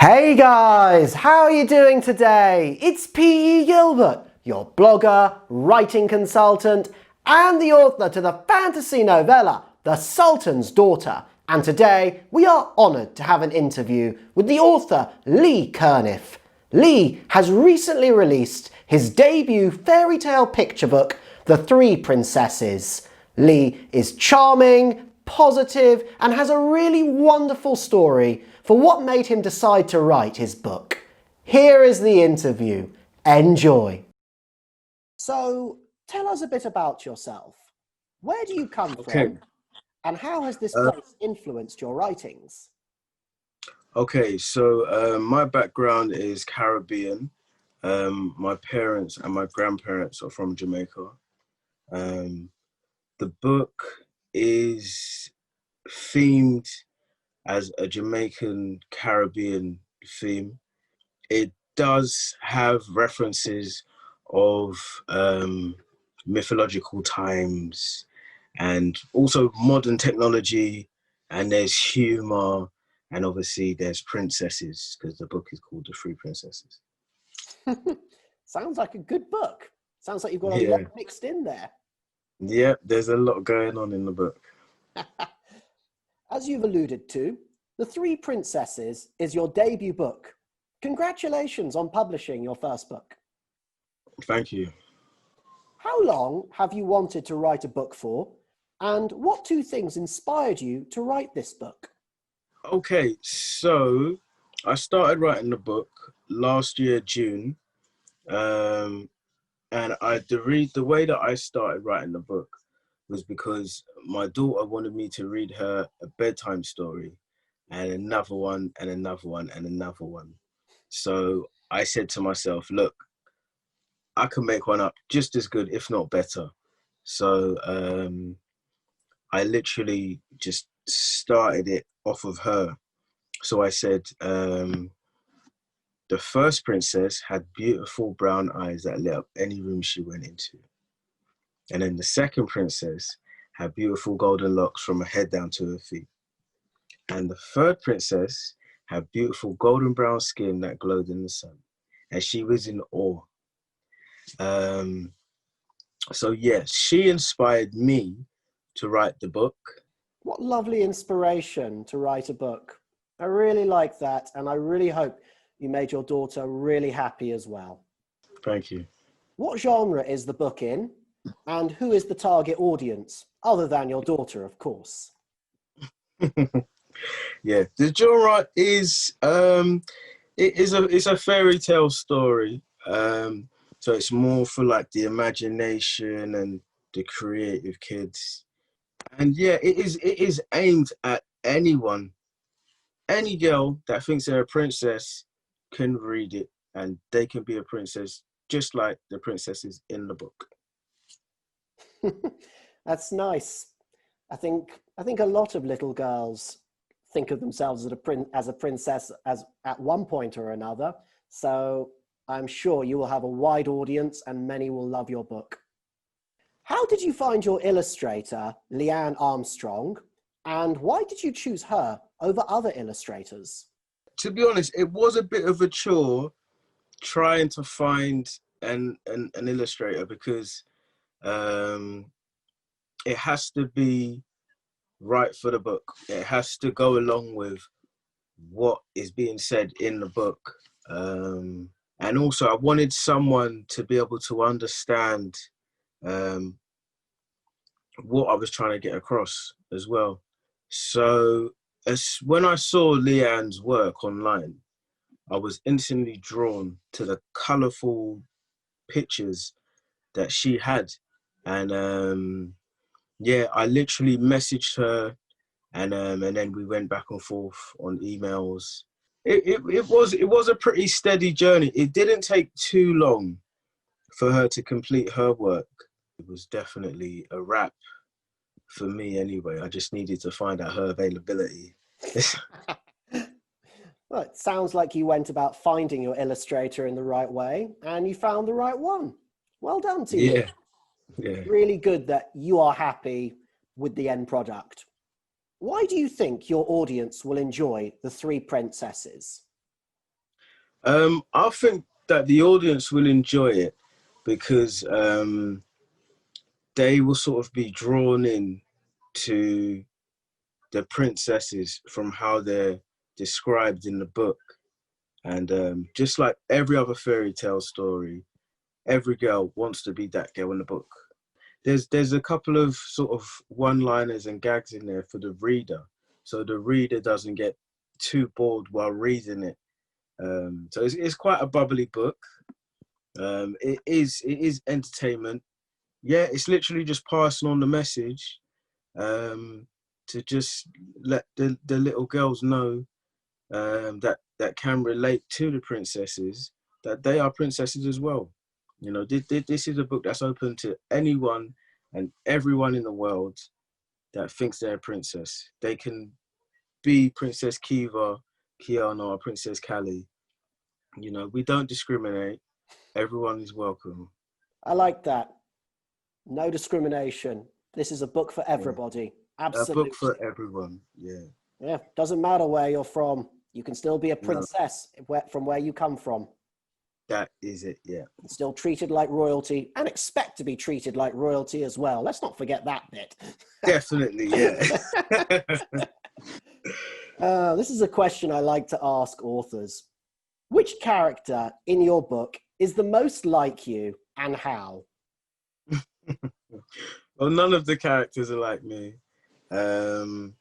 Hey guys, how are you doing today? It's P.E. Gilbert, your blogger, writing consultant, and the author to the fantasy novella, The Sultan's Daughter. And today we are honoured to have an interview with the author Lee Curniffe. Lee has recently released his debut fairy tale picture book, The Three Princesses. Lee is charming, positive, and has a really wonderful story for what made him decide to write his book. Here is the interview. Enjoy. So, tell us a bit about yourself. Where do you come Okay. from? And how has this Uh, place influenced your writings? okay, so my background is Caribbean. My parents and my grandparents are from Jamaica. Um, the book is themed as a Jamaican Caribbean theme. It does have references of mythological times and also modern technology, and there's humor, and obviously there's princesses because the book is called The Three Princesses. Sounds like a good book. Sounds like you've got a lot Yeah, mixed in there. yeah, there's a lot going on in the book. As you've alluded to, The Three Princesses is your debut book. Congratulations on publishing your first book. Thank you. How long have you wanted to write a book for? And what two things inspired you to write this book? Okay, so I started writing the book last year, June. Um, and the way that I started writing the book was because my daughter wanted me to read her a bedtime story, and another one and another one and another one. So I said to myself, look, I can make one up just as good, if not better. So I literally just started it off of her. So I said, the first princess had beautiful brown eyes that lit up any room she went into. And then the second princess had beautiful golden locks from her head down to her feet. And the third princess had beautiful golden brown skin that glowed in the sun. And she was in awe. Um, so, yeah, she inspired me to write the book. What lovely inspiration to write a book. I really like that, and I really hope you made your daughter really happy as well. Thank you. What genre is the book in? And who is the target audience, other than your daughter, of course? Yeah, the genre is it's a fairy tale story. So it's more for like the imagination and the creative kids. And yeah, it is aimed at anyone. Any girl that thinks they're a princess can read it, and they can be a princess just like the princesses in the book. That's nice. I think a lot of little girls think of themselves as a princess as at one point or another. So I'm sure you will have a wide audience and many will love your book. How did you find your illustrator, Leanne Armstrong, and why did you choose her over other illustrators? To be honest, it was a bit of a chore trying to find an illustrator because um, it has to be right for the book. It has to go along with what is being said in the book. Um, and also, I wanted someone to be able to understand um, what I was trying to get across as well. So, when I saw Leanne's work online, I was instantly drawn to the colourful pictures that she had. And yeah, I literally messaged her, and then we went back and forth on emails. It was a pretty steady journey. It didn't take too long for her to complete her work. It was definitely a wrap for me anyway. I just needed to find out her availability. Well, it sounds like you went about finding your illustrator in the right way and you found the right one. Well done to you. Yeah, yeah. Really good that you are happy with the end product. Why do you think your audience will enjoy The Three Princesses? I think that the audience will enjoy it because they will sort of be drawn in to the princesses from how they're described in the book. And just like every other fairy tale story, every girl wants to be that girl in the book. There's a couple of sort of one-liners and gags in there for the reader, so the reader doesn't get too bored while reading it. So it's quite a bubbly book. It is entertainment. Yeah, it's literally just passing on the message to just let the little girls know that can relate to the princesses, that they are princesses as well. You know, this is a book that's open to anyone and everyone in the world that thinks they're a princess. They can be Princess Kiva, Kiana, or Princess Callie. You know, we don't discriminate. Everyone is welcome. I like that. No discrimination. This is a book for Yeah. everybody. A Absolutely. book for everyone. Yeah. Yeah, doesn't matter where you're from. You can still be a No, princess from where you come from. that is it. Yeah. Still treated like royalty and expect to be treated like royalty as well. Let's not forget that bit. Definitely. Yeah. This is a question I like to ask authors. Which character in your book is the most like you and how? Well, none of the characters are like me. The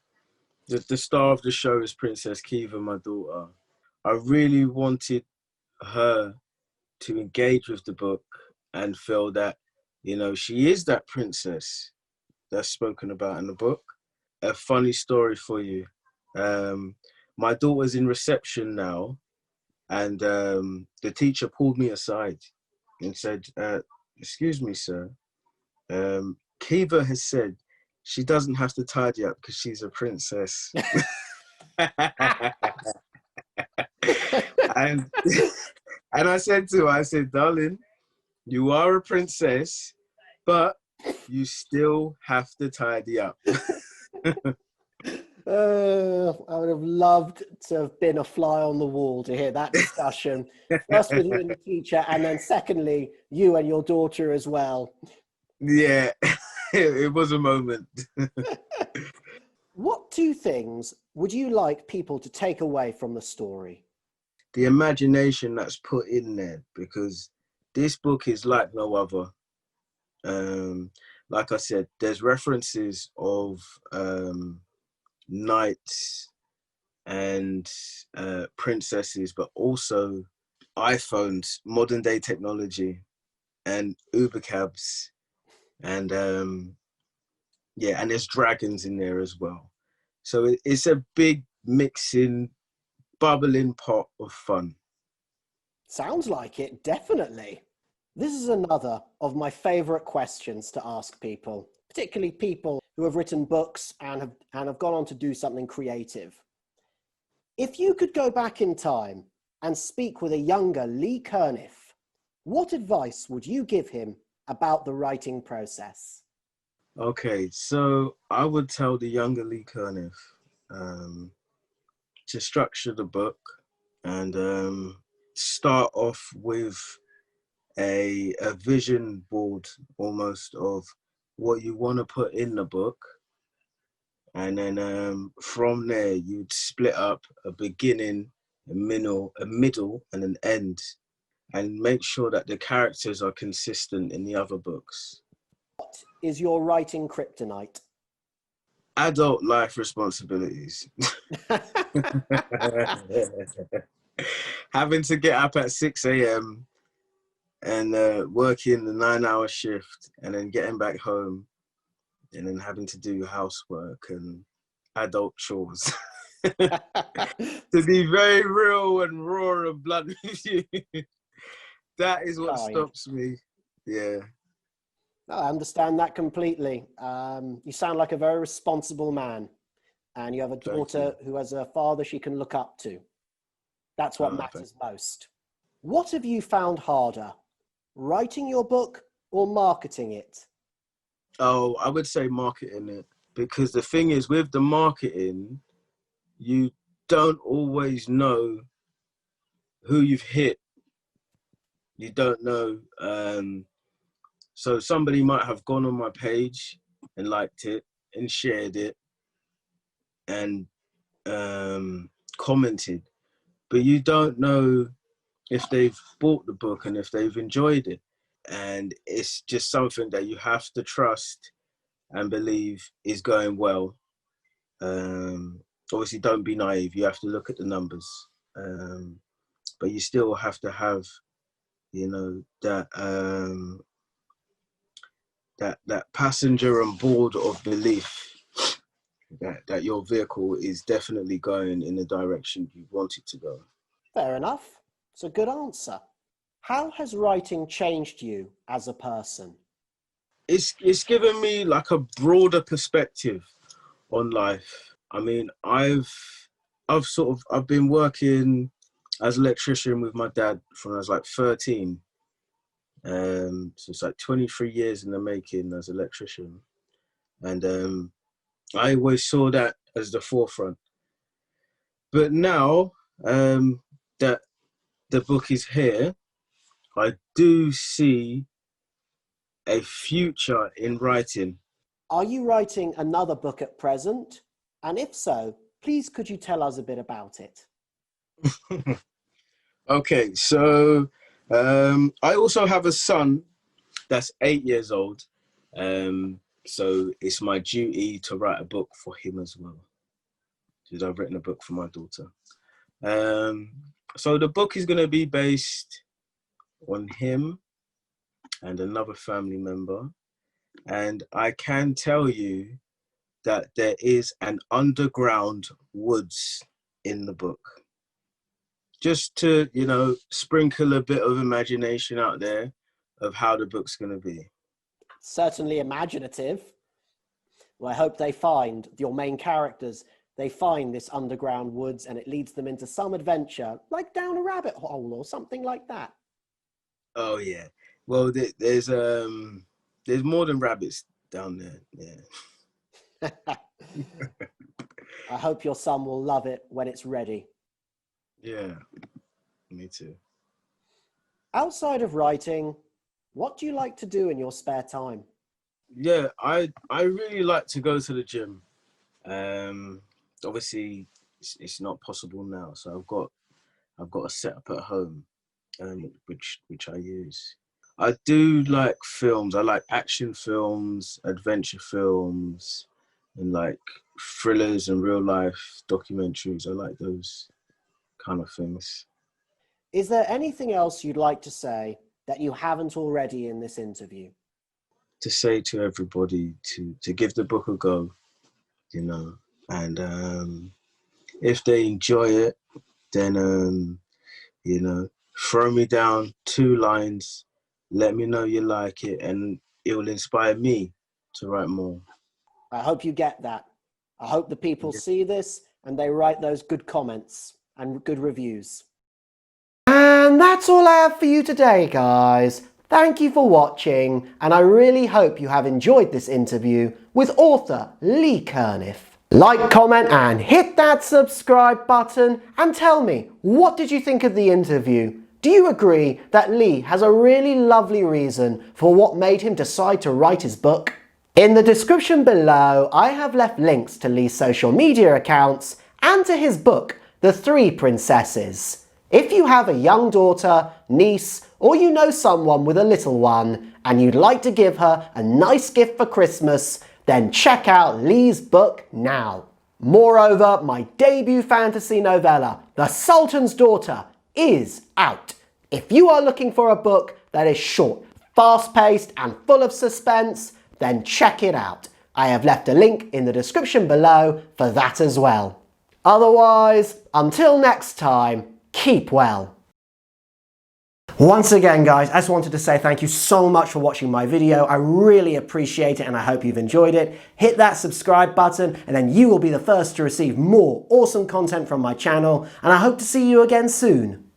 star of the show is Princess Kiva, my daughter. I really wanted her to engage with the book and feel that, you know, she is that princess that's spoken about in the book. A funny story for you. My daughter's in reception now, and the teacher pulled me aside and said, "Excuse me, sir. Kiva has said she doesn't have to tidy up because she's a princess." and and I said to her, I said, "Darling, you are a princess, but you still have to tidy up." I would have loved to have been a fly on the wall to hear that discussion. First with you and the teacher, and then secondly, you and your daughter as well. Yeah, it was a moment. What two things would you like people to take away from the story? The imagination that's put in there, because this book is like no other. Like I said, there's references of knights and princesses, but also iPhones, modern day technology, and Uber cabs, and yeah, and there's dragons in there as well. So it's a big mixing, bubbling pot of fun. Sounds like it, definitely. This is another of my favorite questions to ask people, particularly people who have written books and have gone on to do something creative. If you could go back in time and speak with a younger Lee Curniffe, what advice would you give him about the writing process? Okay, so I would tell the younger Lee Curniffe to structure the book and start off with a vision board almost of what you want to put in the book, and then from there you'd split up a beginning, a middle and an end, and make sure that the characters are consistent in the other books. What is your writing kryptonite? Adult life responsibilities. Having to get up at 6 a.m. and working the 9-hour shift, and then getting back home, and then having to do housework and adult chores. To be very real and raw and blunt with you, that is what stops me. Yeah. I understand that completely. You sound like a very responsible man, and you have a daughter who has a father she can look up to. That's what matters most. What have you found harder, writing your book or marketing it? Oh, I would say marketing it, because the thing is, with the marketing, you don't always know who you've hit. You don't know. So somebody might have gone on my page and liked it and shared it and commented, but you don't know if they've bought the book and if they've enjoyed it. And it's just something that you have to trust and believe is going well. Obviously, don't be naive. You have to look at the numbers, but you still have to have, you know, that passenger on board of belief that your vehicle is definitely going in the direction you want it to go. Fair enough. It's a good answer. How has writing changed you as a person? It's given me like a broader perspective on life. I mean, I've been working as an electrician with my dad from I was like 13. So it's like 23 years in the making as an electrician. And I always saw that as the forefront. But now that the book is here, I do see a future in writing. Are you writing another book at present? And if so, please could you tell us a bit about it? Okay, so I also have a son that's 8 years old. So it's my duty to write a book for him as well, because I've written a book for my daughter. So the book is going to be based on him and another family member. And I can tell you that there is an underground woods in the book. Just to, you know, sprinkle a bit of imagination out there of how the book's going to be. Certainly imaginative. Well, I hope they find, your main characters, they find this underground woods and it leads them into some adventure, like down a rabbit hole or something like that. Oh, yeah. Well, there's more than rabbits down there, yeah. I hope your son will love it when it's ready. Yeah, me too. Outside of writing, what do you like to do in your spare time? Yeah, I really like to go to the gym. Obviously, it's not possible now, so I've got a setup at home, which I use. I do like films. I like action films, adventure films, and like thrillers and real life documentaries. I like those kind of things. Is there anything else you'd like to say that you haven't already in this interview? To say to everybody to give the book a go, you know, and if they enjoy it, then you know, throw me down 2 lines, let me know you like it, and it will inspire me to write more. I hope you get that. I hope the people see this and they write those good comments and good reviews. And that's all I have for you today, guys. Thank you for watching, and I really hope you have enjoyed this interview with author Lee Curniffe. Like, comment, and hit that subscribe button, and tell me, what did you think of the interview? Do you agree that Lee has a really lovely reason for what made him decide to write his book? In the description below, I have left links to Lee's social media accounts and to his book, The 3 Princesses. If you have a young daughter, niece, or you know someone with a little one, and you'd like to give her a nice gift for Christmas, then check out Lee's book now. Moreover, my debut fantasy novella, The Sultan's Daughter, is out. If you are looking for a book that is short, fast-paced, and full of suspense, then check it out. I have left a link in the description below for that as well. Otherwise, until next time, keep well. Once again, guys, I just wanted to say thank you so much for watching my video. I really appreciate it and I hope you've enjoyed it. Hit that subscribe button and then you will be the first to receive more awesome content from my channel, and I hope to see you again soon.